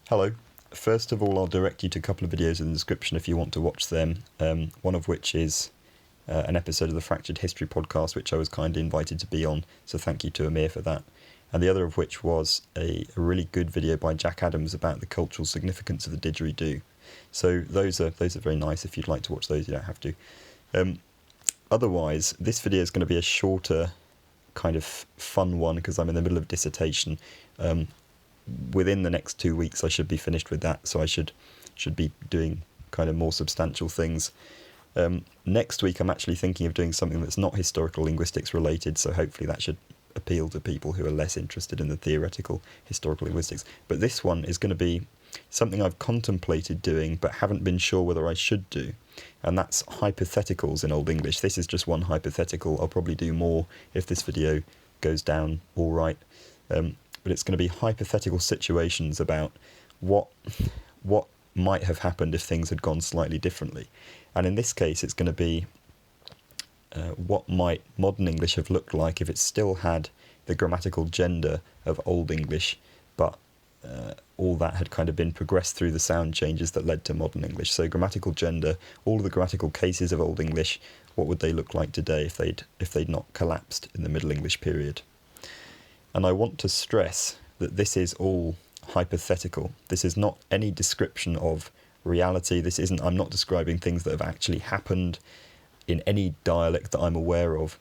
Hello. First of all, I'll direct you to a couple of videos in the description if you want to watch them, one of which is an episode of the Fractured History podcast, which I was kindly invited to be on, so thank you to Amir for that. And the other of which was a really good video by Jack Adams about the cultural significance of the didgeridoo. So those are very nice. If you'd like to watch those, you don't have to. Otherwise, this video is going to be a shorter, kind of fun one because I'm in the middle of dissertation. Within the next 2 weeks I should be finished with that, so I should be doing kind of more substantial things. Next week I'm actually thinking of doing something that's not historical linguistics related, so hopefully that should appeal to people who are less interested in the theoretical historical linguistics. But this one is going to be something I've contemplated doing but haven't been sure whether I should do, and that's hypotheticals in Old English. This is just one hypothetical. I'll probably do more if this video goes down all right. But it's going to be hypothetical situations about what might have happened if things had gone slightly differently. And in this case, it's going to be what might modern English have looked like if it still had the grammatical gender of Old English, but all that had kind of been progressed through the sound changes that led to modern English. So grammatical gender, all of the grammatical cases of Old English, what would they look like today if they'd not collapsed in the Middle English period? And I want to stress that this is all hypothetical. This is not any description of reality. I'm not describing things that have actually happened in any dialect that I'm aware of.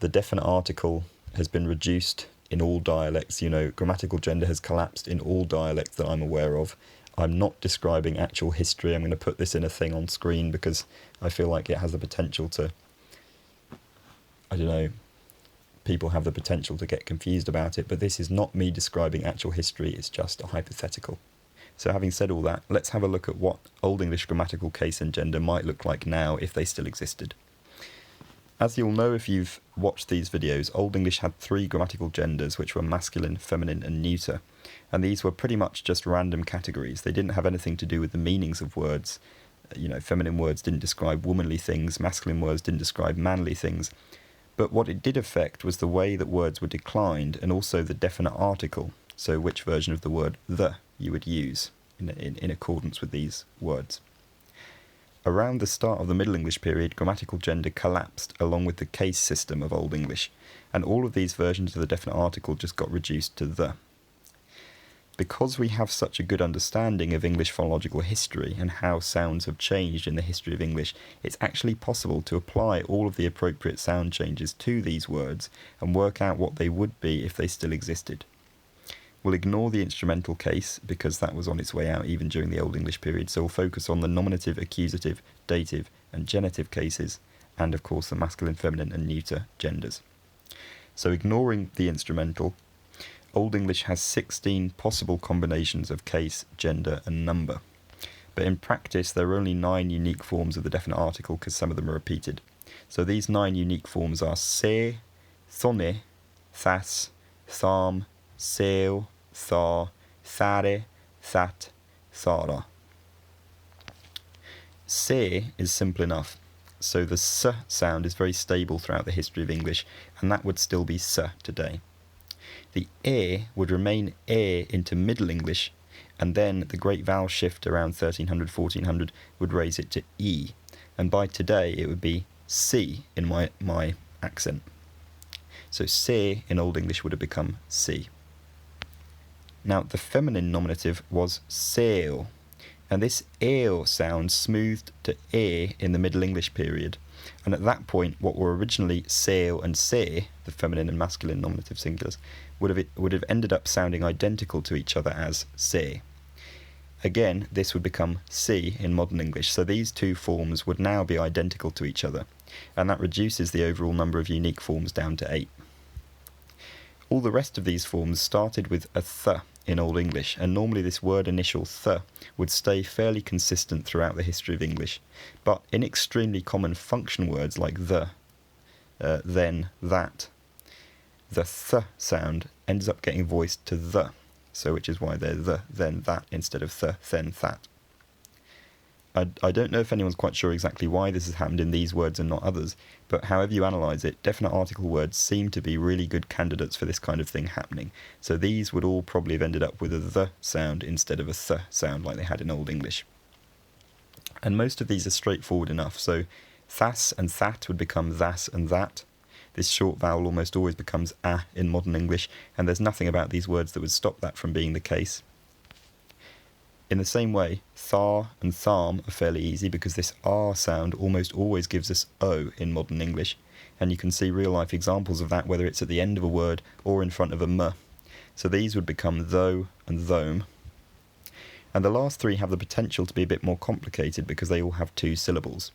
The definite article has been reduced in all dialects. Grammatical gender has collapsed in all dialects that I'm aware of. I'm not describing actual history. I'm going to put this in a thing on screen because I feel like it has the potential to, people have the potential to get confused about it, but this is not me describing actual history, it's just a hypothetical. So having said all that, let's have a look at what Old English grammatical case and gender might look like now if they still existed. As you'll know if you've watched these videos, Old English had 3 grammatical genders, which were masculine, feminine and neuter, and these were pretty much just random categories. They didn't have anything to do with the meanings of words. Feminine words didn't describe womanly things, masculine words didn't describe manly things. But what it did affect was the way that words were declined and also the definite article, so which version of the word the you would use in accordance with these words. Around the start of the Middle English period, grammatical gender collapsed along with the case system of Old English, and all of these versions of the definite article just got reduced to the. Because we have such a good understanding of English phonological history and how sounds have changed in the history of English, it's actually possible to apply all of the appropriate sound changes to these words and work out what they would be if they still existed. We'll ignore the instrumental case because that was on its way out even during the Old English period, so we'll focus on the nominative, accusative, dative and genitive cases, and of course the masculine, feminine and neuter genders. So ignoring the instrumental, Old English has 16 possible combinations of case, gender and number. But in practice there are only 9 unique forms of the definite article because some of them are repeated. So these 9 unique forms are se, thone, thas, tham, seo, tha, thare, that, thara. Se is simple enough. So the s sound is very stable throughout the history of English, and that would still be s today. The e would remain e into Middle English, and then the great vowel shift around 1300, 1400 would raise it to e, and by today it would be c in my accent. So se in Old English would have become c. Now the feminine nominative was seo, and this eo sound smoothed to e in the Middle English period, and at that point what were originally seo and se, the feminine and masculine nominative singulars, would have ended up sounding identical to each other as se. Again, this would become c in modern English, so these 2 forms would now be identical to each other, and that reduces the overall number of unique forms down to 8. All the rest of these forms started with a th in Old English, and normally this word initial th would stay fairly consistent throughout the history of English, but in extremely common function words like the, then, that, the th sound ends up getting voiced to the, so which is why they're the, then, that, instead of the, then, that. I don't know if anyone's quite sure exactly why this has happened in these words and not others, but however you analyse it, definite article words seem to be really good candidates for this kind of thing happening. So these would all probably have ended up with a the sound instead of a th sound like they had in Old English. And most of these are straightforward enough, so thas and that would become thas and that. This short vowel almost always becomes a in modern English, and there's nothing about these words that would stop that from being the case. In the same way, thar and tharm are fairly easy because this r sound almost always gives us o in modern English, and you can see real-life examples of that whether it's at the end of a word or in front of a m. So these would become though and thome. And the last three have the potential to be a bit more complicated because they all have two syllables.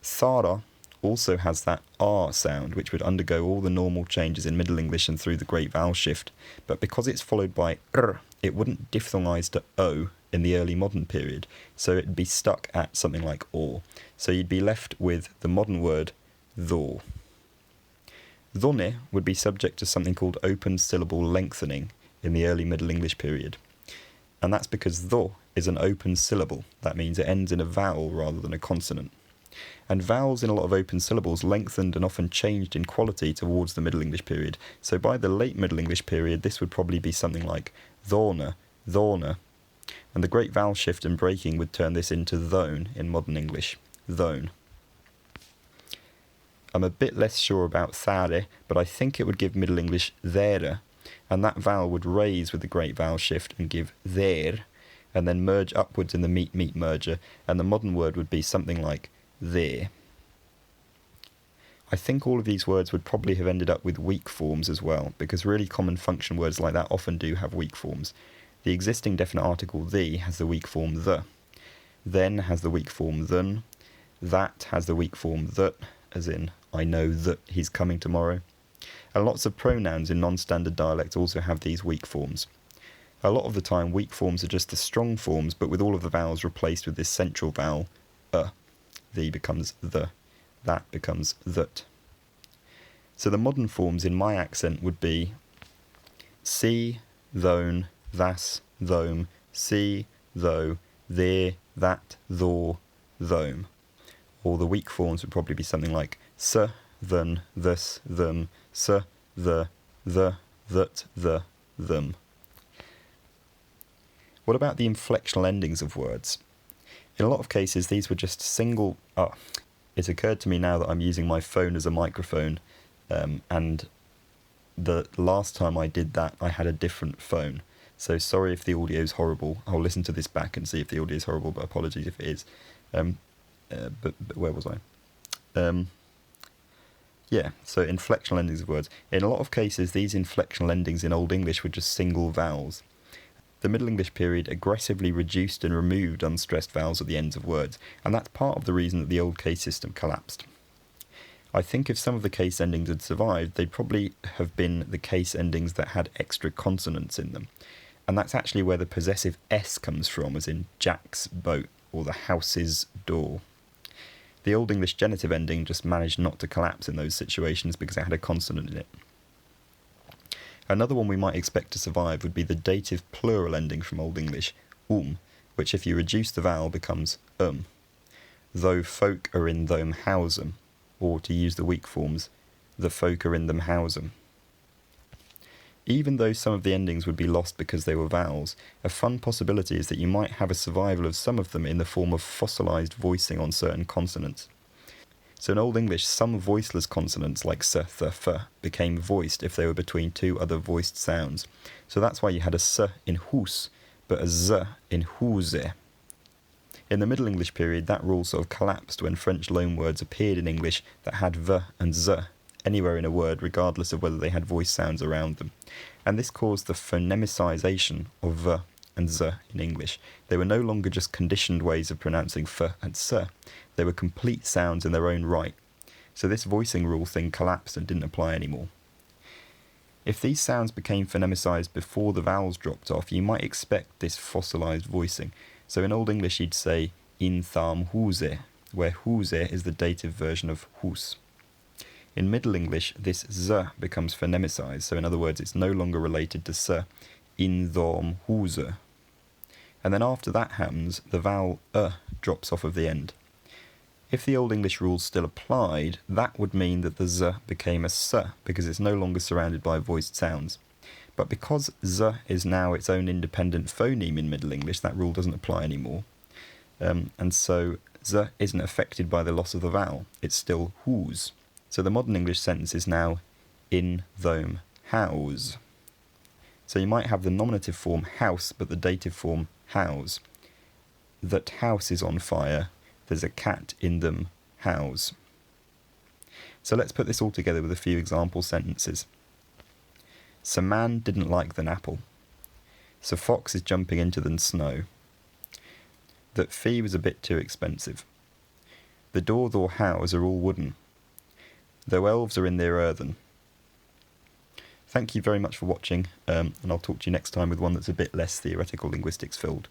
Thara also has that r sound, which would undergo all the normal changes in Middle English and through the great vowel shift, but because it's followed by r, it wouldn't diphthongize to o in the early modern period, so it'd be stuck at something like or. So you'd be left with the modern word thor. Thone would be subject to something called open syllable lengthening in the early Middle English period. And that's because tho is an open syllable. That means it ends in a vowel rather than a consonant. And vowels in a lot of open syllables lengthened and often changed in quality towards the Middle English period. So by the late Middle English period, this would probably be something like thorna, thorna. And the great vowel shift and breaking would turn this into thone in modern English, thone. I'm a bit less sure about thare, but I think it would give Middle English there, and that vowel would raise with the great vowel shift and give there, and then merge upwards in the meet merger, and the modern word would be something like there. I think all of these words would probably have ended up with weak forms as well, because really common function words like that often do have weak forms. The existing definite article the has the weak form the, then has the weak form than, that has the weak form that, as in I know that he's coming tomorrow. And lots of pronouns in non-standard dialects also have these weak forms. A lot of the time weak forms are just the strong forms, but with all of the vowels replaced with this central vowel, the becomes the, that becomes that. So the modern forms in my accent would be see, thone, thas, thome, see, though, there, that, thor, thome. Or the weak forms would probably be something like s, than, thus, them, s, the, that, the, them. What about the inflectional endings of words? In a lot of cases, these were just single... it occurred to me now that I'm using my phone as a microphone, and the last time I did that, I had a different phone. So sorry if the audio is horrible. I'll listen to this back and see if the audio is horrible, but apologies if it is. But where was I? Yeah, so inflectional endings of words. In a lot of cases, these inflectional endings in Old English were just single vowels. The Middle English period aggressively reduced and removed unstressed vowels at the ends of words, and that's part of the reason that the old case system collapsed. I think if some of the case endings had survived, they'd probably have been the case endings that had extra consonants in them. And that's actually where the possessive S comes from, as in Jack's boat or the house's door. The Old English genitive ending just managed not to collapse in those situations because it had a consonant in it. Another one we might expect to survive would be the dative plural ending from Old English, which if you reduce the vowel becomes Though folk are in them housem, or to use the weak forms, the folk are in them housem. Even though some of the endings would be lost because they were vowels, a fun possibility is that you might have a survival of some of them in the form of fossilised voicing on certain consonants. So in Old English, some voiceless consonants like s, th, f became voiced if they were between two other voiced sounds. So that's why you had a s in hus, but a z in huse. In the Middle English period, that rule sort of collapsed when French loanwords appeared in English that had v and z anywhere in a word, regardless of whether they had voice sounds around them. And this caused the phonemicization of v and z in English. They were no longer just conditioned ways of pronouncing f and s, they were complete sounds in their own right. So this voicing rule thing collapsed and didn't apply anymore. If these sounds became phonemicized before the vowels dropped off, you might expect this fossilized voicing. So in Old English you'd say in tham huse, where huse is the dative version of hus. In Middle English, this z becomes phonemicized, so in other words, it's no longer related to s, in thom huse. And then after that happens, the vowel drops off of the end. If the Old English rules still applied, that would mean that the z became a s because it's no longer surrounded by voiced sounds. But because z is now its own independent phoneme in Middle English, that rule doesn't apply anymore. And so z isn't affected by the loss of the vowel. It's still whose. So the modern English sentence is now in thome house. So you might have the nominative form house, but the dative form house. That house is on fire. There's a cat in them house. So let's put this all together with a few example sentences. So man didn't like the apple. So fox is jumping into the snow. That fee was a bit too expensive. The door or house are all wooden. Though elves are in their earthen. Thank you very much for watching, and I'll talk to you next time with one that's a bit less theoretical linguistics filled.